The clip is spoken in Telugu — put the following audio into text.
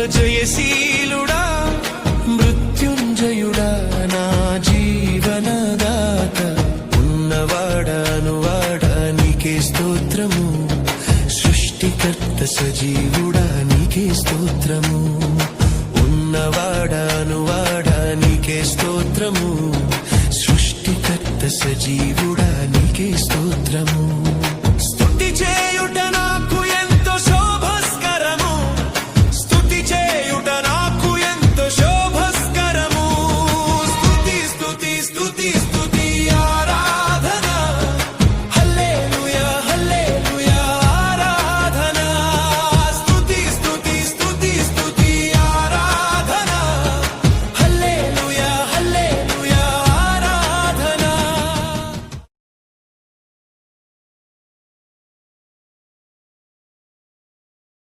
జయశీలుడా మృత్యుంజయుడా నా జీవనదాత ఉన్నవాడా నీకే స్తోత్రము సృష్టికర్త సజీవుడా నీకే స్తోత్రము ఉన్నవాడా నీకే స్తోత్రము సృష్టికర్త సజీవుడా నీకే స్తోత్రము స్తుతి